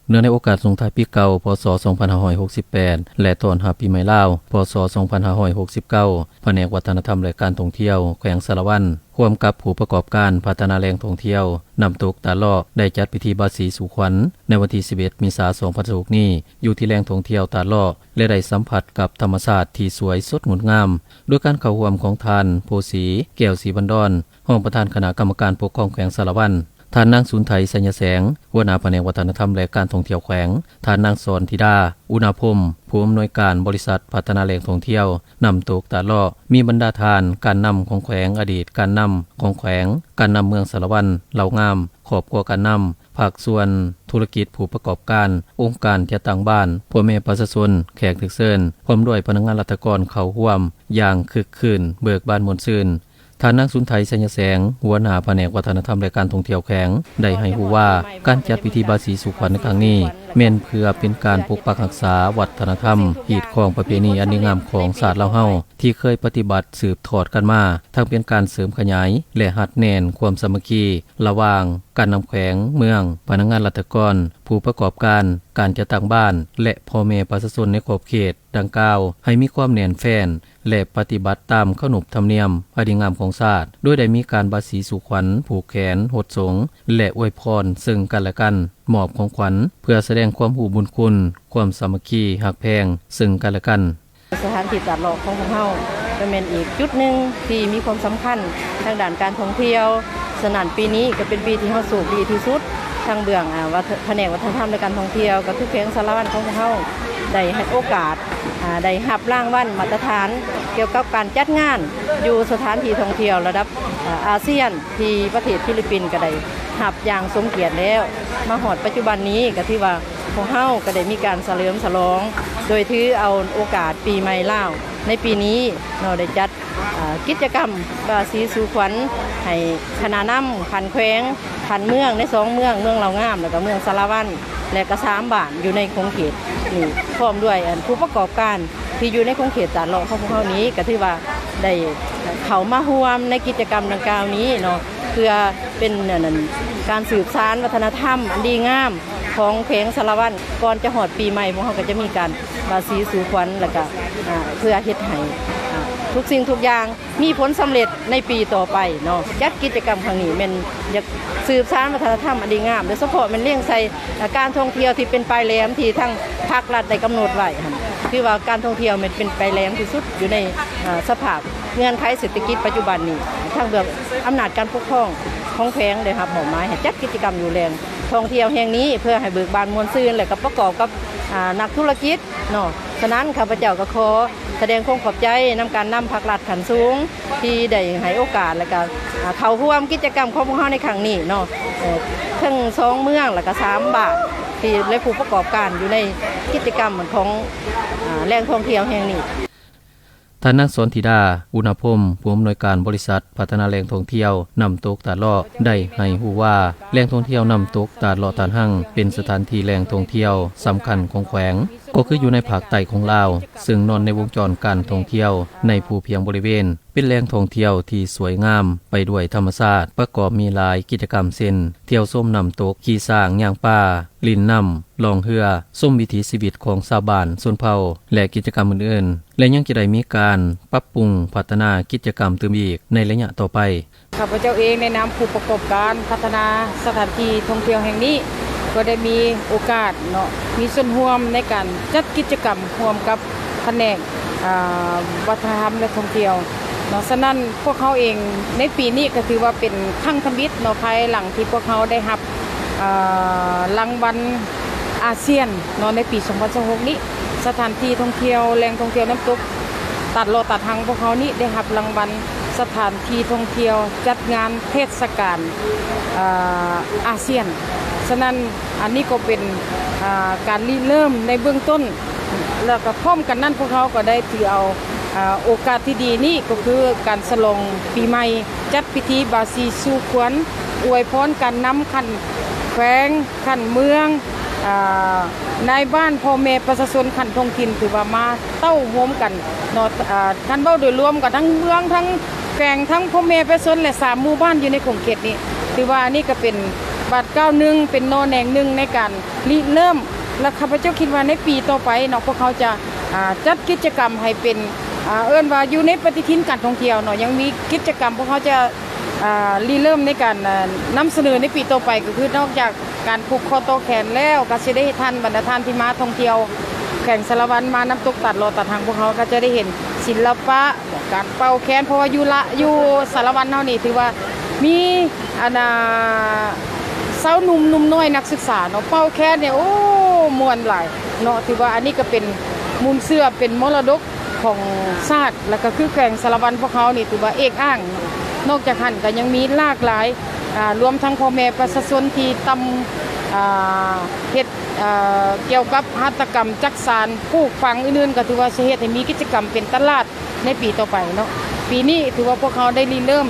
เนื่องในโอกาสส่งท้ายปีเก่าพศ2568และต้อนรับปีใหม่ลาวพศ2569แผนกวัฒนธรรมและการท่องเที่ยวแขวงสารวัตรร่วมกับผู้ประกอบการพัฒนาแหล่งท่องเที่ยวนำตกตาลอกได้จัดพิธีบาสีสู่ขวัญในวันที่11เมษายน2016นี้อยู่ที่แหล่งท่องเที่ยวตาลอกและได้สัมผัสกับธรรมชาติที่สวยสดงดงามโดยการเข้าร่วมของท่านโพสีแก้วศรีบรรดรรองประธานคณะกรรมการปกครองแขวงสารวัตรท่านนางสุนไทยสัญญแสงหัวหน้าแผนกวัฒนธรรมและการท่องเที่ยวแขวงท่านนางสอนธิดาอุณาพรมผู้อำนวยการบริษัทพัฒนาแหล่งท่องเที่ยวนำตกตาลอมีบรรดาทานการนำของแขวงอดีตการนำของแขวงการนำเมืองสารวัตรเหล่างามครอบครัวการนำภาคส่วนธุรกิจผู้ประกอบการองค์การจัดตั้งบ้านพ่อแม่ประชาชนแขกถึกเชิญพร้อมด้วยพนักงานราชการเข้าร่วมอย่างคึกคืนเบิกบานมวลซื่นท่านนางสุนไทยสัญญแสงหัวหน้าแผนกวัฒนธรรมและการท่องเที่ยวแขวงได้ให้รู้ว่าการจัดพิธีบาสีสู่ขวัญในครั้งนี้แม่นเพื่อเป็นการปกปักรักษาวัฒนธรรมกีดของประเพณีอันดีงามของชาติลาวเฮาที่เคยปฏิบัติสืบทอดกันมาทั้งเป็นการเสริมขยายและหัดแน่นความสามัคคีระหว่างการนำแขวงเมืองพนักงานราชการผู้ประกอบการการจัดตั้งบ้านและพ่อแม่ประชาชนในขอบเขตดังกล่าวให้มีความแน่นแฟ้นและปฏิบัติตามขนบธรรมเนียมอันดีงามของชาติโดยได้มีการบาสีสู่ขวัญผูกแขนหดสงและอวยพรซึ่งกันและกันมอบของขวัญเพื่อแสดงความรู้บุญคุณความสามัคคีหักแพงซึ่งกันและกันสถานที่ตาลอกของพวกเฮาเป็นอีกจุดหนึ่งที่มีความสำคัญทางด้านการท่องเที่ยวสนานปีนี้ก็เป็นปีที่เฮาสูบดีที่สุดทางเบื้องแผนกวัฒนธรรมและการท่องเที่ยวก็คือแขวงสารวัตรของพวกเฮาได้ให้โอกาสได้รับรางวัลมาตรฐานเกี่ยวกับการจัดงานอยู่สถานที่ท่องเที่ยวระดับอาเซียนที่ประเทศฟิลิปปินส์ก็ได้รับอย่างสมเกียรติแล้วมาฮอดปัจจุบันนี้ก็ที่ว่าพวกเฮาก็ได้มีการเฉลิมฉลองโดยถือเอาโอกาสปีใหม่ลาวในปีนี้เราได้จัดกิจกรรมบาสีสู่ขวัญให้คณะนำขันแขวงขันเมืองใน2เมืองเหล่างามแล้วก็เมืองสารวัตรและก็3บ้านอยู่ในคงเขตนี่พร้อมด้วยผู้ประกอบการที่อยู่ในคงเขตตาลอกของพวกเฮานี้ก็ถือว่าได้เข้ามาร่วมในกิจกรรมดังกล่าวนี้เนาะเพื่อเป็นการสืบสานวัฒนธรรมอันดีงามของแขวงสารวัตรก่อนจะฮอดปีใหม่พวกเฮาก็จะมีการบาสีสู่ขวัญแล้วก็เพื่อเฮ็ดให้ทุกสิ่งทุกอย่างมีผลสำเร็จในปีต่อไปเนาะจัดกิจกรรมครั้งนี้มันอยากสืบสานวัฒนธรรมอันดีงามโดยเฉพาะมันเลี้ยงใส่การท่องเที่ยวที่เป็นปลายแหลมที่ทั้งภาครัฐได้กำหนดไว้คือว่าการท่องเที่ยวมันเป็นปลายแหลมที่สุดอยู่ในสภาพเงื่อนไขเศรษฐกิจปัจจุบันนี้ทางเบื้องอำนาจการปกครองของแขวงได้รับมอบหมายให้จัดกิจกรรมอยู่แหล่งท่องเที่ยวแห่งนี้เพื่อให้เบิกบานมวลซื่นและก็ประกอบกับนักธุรกิจเนาะฉะนั้นข้าพเจ้าก็ขอแสดงความขอบใจนำการนำภาครัฐขั้นสูงที่ได้ให้โอกาสและก็เข้าร่วมกิจกรรมของพวกเฮาในครั้งนี้เนาะทั้ง2เมืองและก็3บาทที่และผู้ประกอบการอยู่ในกิจกรรมของแหล่งท่องเที่ยวแห่งนี้ท่านนางสอนธิดาอุณาพรมผู้อำนวยการบริษัทพัฒนาแหล่งท่องเที่ยวนำตกตาดล้อได้ให้รู้ว่าแหล่งท่องเที่ยวนำตกตาดล้อตาดหั่งเป็นสถานที่แหล่งท่องเที่ยวสำคัญของแขวงก็คืออยู่ในภาคใต้ของลาวซึ่งนอนในวงจรการท่องเที่ยวในภูเพียงบริเวณเป็นแหล่งท่องเที่ยวที่สวยงามไปด้วยธรรมชาติประกอบมีหลายกิจกรรมเช่นเที่ยวชมน้ำตกขี่ช้างย่างป่าลินน้ำล่องเรือชมวิถีชีวิตของชาวบ้านชนเผ่าและกิจกรรมอื่นๆและยังจะได้มีการปรับปรุงพัฒนากิจกรรมเติมอีกในระยะต่อไปข้าพเจ้าเองในนามผู้ประกอบการพัฒนาสถานที่ท่องเที่ยวแห่งนี้ก็ได้มีโอกาสเนาะมีส่วนร่วมในการจัดกิจกรรมร่วมกับแผนกวัฒนธรรมและท่องเที่ยวเนาะฉะนั้นพวกเขาเองในปีนี้ก็ถือว่าเป็นครั้งทมิตรเนาะภายหลังที่พวกเขาได้รับรางวัลอาเซียนเนาะในปี2016นี้สถานที่ท่องเที่ยวแหล่งท่องเที่ยวน้ำตกตัดโลตัดหังพวกเขานี้ได้รับรางวัลสถานที่ท่องเที่ยวจัดงานเทศกาลอาเซียนฉะนั้นอันนี้ก็เป็นการเริ่มในเบื้องต้นแล้วก็พร้อมกันนั้นพวกเขาก็ได้ถือเอาโอกาสที่ดีนี้ก็คือการฉลองปีใหม่จัดพิธีบาสีสู่ขวัญอวยพรการนำขันแขวงขันเมืองในบ้านพ่อแม่ประชาชนขันท้องถิ่นถือว่ามาเต้าโฮมกันเนาะท่านเบ้าโดยรวมกับทั้งเมืองทั้งแขวงทั้งพ่อแม่ประชาชนและ3หมู่บ้านอยู่ในคงเขตนี้ถือว่านี่ก็เป็น บาท91เป็นนอแหนงหนึ่งในการริเริ่มและข้าพเจ้าคิดว่าในปีต่อไปเนาะพวกเขาจะจัดกิจกรรมให้เป็นเอิ้นว่าอยู่ในปฏิทินการท่องเที่ยวเนาะยังมีกิจกรรมพวกเขาจะริเริ่มในการนำเสนอในปีต่อไปก็คือนอกจากการผูกคอต่อแขนแล้วก็สิได้เฮ็ดทันบรรดาท่านที่มาท่องเที่ยวแข่งสารวันมาน้ำตกตัดรอตัดทางพวกเขาก็จะได้เห็นศิลปะการเป่าแคนเพราะว่าอยู่สารวันเฮานี่ถือว่ามีสาวหนุ่มน้อยนักศึกษาเนาะเป่าแคนเนี่ยโอ้ม่วนหลายเนาะถือว่าอันนี้ก็เป็นมูลเสื้อเป็นมรดกของชาติแล้วก็คือแข่งสารวันพวกเขานี่ถือว่าเอกอ้างนอกจากนั้นก็ยังมีหลากหลายรวมทั้งพ่อแม่ประชาชนที่ตำเฮ็ดเกี่ยวกับหัตถกรรมจักสานปลูกฝังอื่นๆก็ถือว่าสิเฮ็ดให้มีกิจกรรมเป็นตลาดในปีต่อไปเนาะปีนี้ถือว่าพวกเขาได้เริ่ม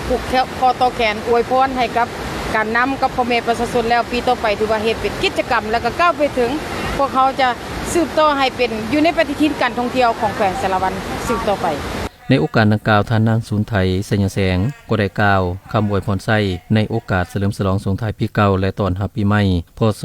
ปลูกคอต่อแขนอวยพรให้กับการนำกับพ่อแม่ประชาชนแล้วปีต่อไปถือว่าเฮ็ดเป็นกิจกรรมแล้วก็ก้าวไปถึงพวกเขาจะสืบต่อให้เป็นอยู่ในปฏิทินการท่องเที่ยวของแขวงสารวันสืบต่อไปในโอกาสดังกล่าวท่านนางศูนย์ไทยสัญญแสงก็ได้กล่าวคำอวยพรไส้ในโอกาสเฉลิมฉลองสงท้ายปีเก่าและต้อนรับปีใหม่พศ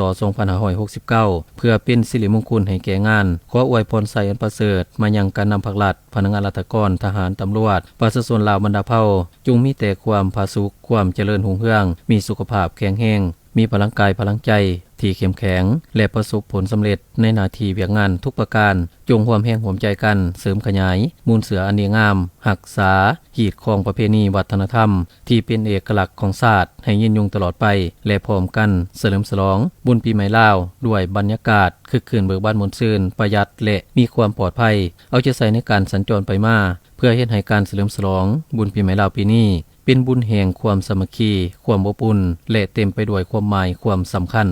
2569เพื่อเป็นสิริมงคลให้แก่งานขออวยพรไส้อันประเสริฐมายังการนำภาครัฐพนักงานราชการทหารตำรวจประชาชนลาวบรรดาเผ่าจงมีแต่ความผาสุกความเจริญรุ่งเรืองมีสุขภาพแข็งแรงมีพลังกายพลังใจที่เข้มแข็งและประสบผลสำเร็จในหน้าที่เวียกงานทุกประการจงร่วมแรงร่วมใจกันเสริมขยายมูลเสืออันดีงามรักษาขีดครองประเพณีวัฒนธรรมที่เป็นเอกลักษณ์ของชาติให้ยืนยงตลอดไปและพร้อมกันเฉลิมฉลองบุญปีใหม่ลาวด้วยบรรยากาศคึกคืนเบิกบานมนต์ชื่นประหยัดและมีความปลอดภัยเอาใจใส่ในการสัญจรไปมาเพื่อเฮ็ดให้การเฉลิมฉลองบุญปีใหม่ลาวปีนี้เป็นบุญแห่งความสามัคคีความอบอุ่นและเต็มไปด้วยความหมายความสำคัญ